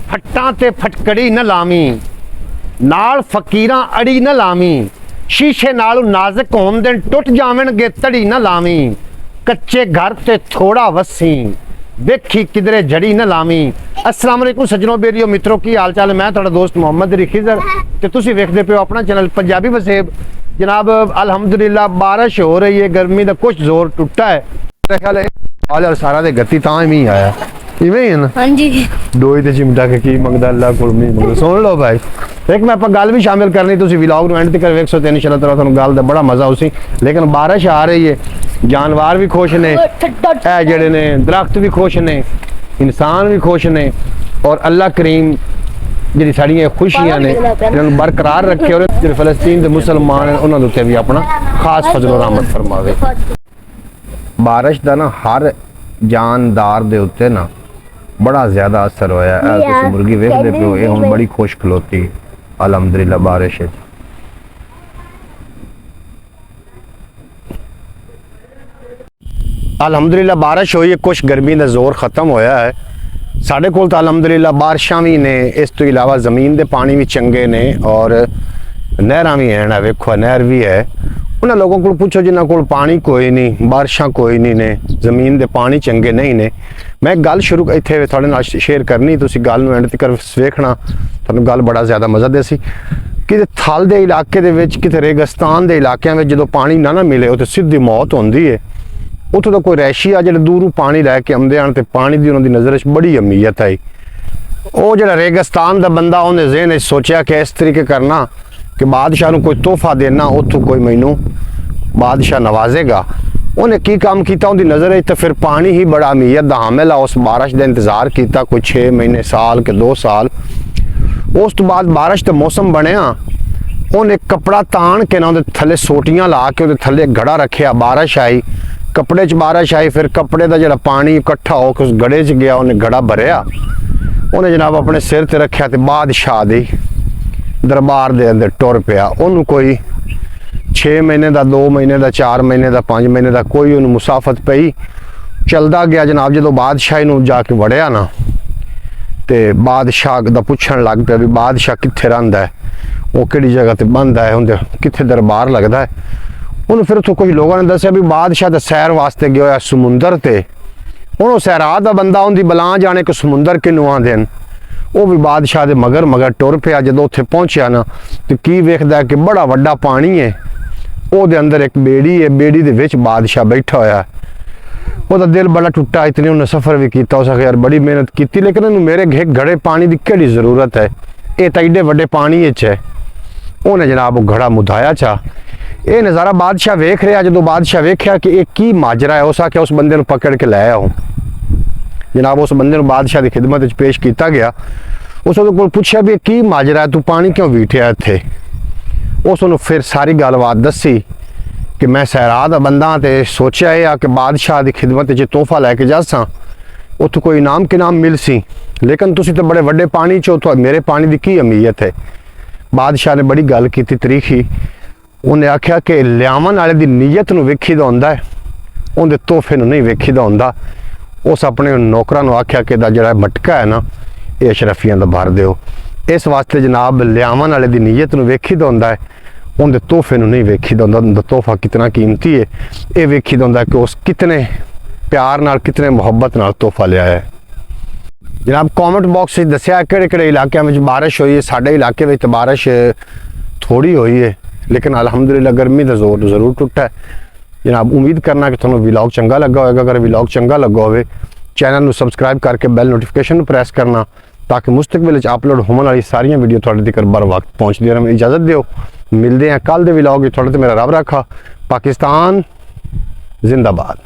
फट्टां ते फटकड़ी न लावी, नाल फकीरां अड़ी न लावी, शीशे नालों नाजुक होण दे टुट जावणगे तड़ी न लावी, कच्चे घर ते थोड़ा वसी, देखी किधरे जड़ी न लावी। अस्सलाम वालेकुम सज्जनों, बेरियो मित्रों, की हाल चाल है? मैं तुहाडा दोस्त मोहम्मद रिखीज़र ते तुसीं वेखदे पिओ अपना चैनल पंजाबी वसेब। जनाब अल्हम्दुलिल्लाह बारिश हो रही है, गर्मी का कुछ जोर टुटा है। मेरा ख्याल है आल सारा दे गति तां ही आया इवें ही है ना। हाँ जी, डोई ते चिमटा के की मंगदा अल्लाह कोल नहीं मंगदा। सुन लो भाई, एक मैं आपां गल भी शामिल करनी, तुसीं व्लॉग नूं एंड तक वेख सकदे हो, इंशाअल्लाह ताला तुहानूं गल दा बड़ा मजा उसी। लेकिन बारिश आ रही है, जानवर भी खुश ने, ए जेड़े ने दरख्त भी खुश ने, इंसान भी खुश ने, और अल्लाह करीम जी साड़ियां खुशियां ने इन्होंने बरकरार रखे और जो फलस्तीन के मुसलमान हैं उन्होंने उत्ते भी अपना खास फजल और रहमत फरमावे। बारिश का ना हर जानदार दे उत्ते ना बड़ा ज्यादा असर होया है। तुसीं मुर्गी वेखदे पिओ, ये हुण बड़ी खुश खलोती अल्हम्दुलिल्लाह बारिश है। अल्हम्दुलिल्लाह बारिश हुई है, कुछ गर्मी का जोर खत्म होया है। साढ़े कोल तो अल्हम्दुलिल्लाह बारिशां भी ने, इस तो इलावा ज़मीन के पानी भी चंगे ने और नहरां भी हैं। वेखो नहर भी है। उन्होंने लोगों को पूछो जिन्होंने कोल पानी कोई नहीं, बारिशां कोई नहीं ने, ज़मीन के पानी चंगे नहीं ने। मैं गल शुरू इत्थे थोड़े नाल शेयर करनी, तुसीं गल नूं एंड तक वेखना, तुहानूं गल बड़ा ज़्यादा मज़ा देसी। कि थल के इलाके दे विच, किते रेगिस्तान के इलाकों में जो पानी ना मिले उत्थे सीधी मौत होंदी है। उत्थों तो कोई रैशी आ जो दूरों पानी लैके आते हैं तो पानी की उन्होंने नज़र बड़ी अहमियत आई। वो जो रेगिस्तान का बंदा उन्हें ज़हन सोचा कि इस तरीके करना कि बादशाह को कोई तोहफा देना, उतों कोई मैनू बादशाह नवाजेगा। उन्हें की काम किया, उनकी नज़र तो फिर पानी ही बड़ा अहमियत का हामिल है। उस बारिश का इंतज़ार किया कोई 6 महीने, साल के 2 साल। उस तो बाद बारिश का मौसम बनया, उन्हें कपड़ा तान के ना थले सोटियां ला के थले घड़ा रखा। बारिश आई, कपड़े च बारिश आई, फिर कपड़े का जो पानी इकट्ठा होकर उस गड़े च गया, उन्हें घड़ा भरिया, उन्हें जनाब अपने सिर ते रखा तो बादशाह दी दरबार दे अंदर टुर पिया। उन्होंने कोई 6 महीने का, 2 महीने का, 4 महीने का, 5 महीने का कोई उन्होंने मुसाफत पई। चलता गया जनाब, जो बादशाह नूं जाके वड़िया ना तो बादशाह का पुछण लग पिया भी बादशाह कित्थे रहिंदा है, वो किहड़ी जगह ते बंद है, उन्हें कित्थे दरबार लगता है। उन्होंने फिर उतो कुछ लोगों ने दसिया भी बादशाह तो सैर वास्ते गया होया समुंदर ते। उन्होंने सैराह का बंदा उनकी बला जाने कि समुंदर किनू आंदे न। वो भी बादशाह के मगर मगर टुर पिया। जो उत्थे पहुंचा ना तो की वेखदा कि बड़ा वड्डा पानी है, वो अंदर एक बेड़ी है, बेड़ी दे विच बादशाह बैठा होया। वो दिल बड़ा टुटा, इतनी उन्हें सफ़र भी किया, उस यार बड़ी मेहनत की, लेकिन उन्हें मेरे घड़े पानी की केड़ी जरूरत है, ये तो एडे वड्डे पानी है। उन्हें जनाब वो घड़ा मुधाया चा। ये नज़ारा बादशाह वेख रहा। जो बादशाह वेख्या कि एक की माजरा है, उस आख्या उस बंदे पकड़ के लै आओ। जनाब उस बंदे बादशाह की खिदमत पेश किया गया। उस को पूछा भी की माजरा है, तू पानी क्यों बीठिया इत्थे। उसने फिर सारी गलबात दसी कि मैं सैराह का बंदा तो सोचा है कि बादशाह की खिदमत तोहफा लैके जासा, उत्थों कोई इनाम किनाम मिल सी, लेकिन तुसी तो बड़े वड्डे पानी चो, तो मेरे पानी की की अहमियत है। बादशाह ने बड़ी गल की तरीखी। उन्हें आख्या कि लियावन वाले की नीयत नूं वेखीदा हुंदा है, उहदे तोहफे नूं नहीं वेखीदा हुंदा। उस अपने नौकरां नूं आख्या कि जिहड़ा मटका है ना, ये अशरफियां दा भर दिओ। इस वास्ते जनाब लियावन वाले की नीयत नूं वेखीदा हुंदा है, उहदे तोहफे नूं नहीं वेखीदा हुंदा। उहदा तोहफा कितना कीमती है ये वेखीदा हुंदा कि उस कितने प्यार नाल, कितने मुहब्बत नाल तोहफा लिया है। जनाब कॉमेंट बॉक्स में दस्या किहड़े इलाकों में बारिश हुई है। साडे इलाके में तो बारिश थोड़ी हुई है, लेकिन अल्हम्दुलिल्लाह गर्मी का जोर जरूर टुटा है। जनाब उम्मीद करना कि तुहानूं व्लॉग चंगा लगा होगा। अगर व्लॉग चंगा लगा हो, चैनल नूं सबसक्राइब करके बैल नोटिफिकेशन प्रेस करना, ताकि मुस्तकबिल अपलोड होने वाली सारियां वीडियो तुहाडे तक बर वक्त पहुँचदियां रहन। इजाज़त दिओ, मिलते हैं कल के व्लॉग। तुहाडे ते मेरा रब रखा। पाकिस्तान जिंदाबाद।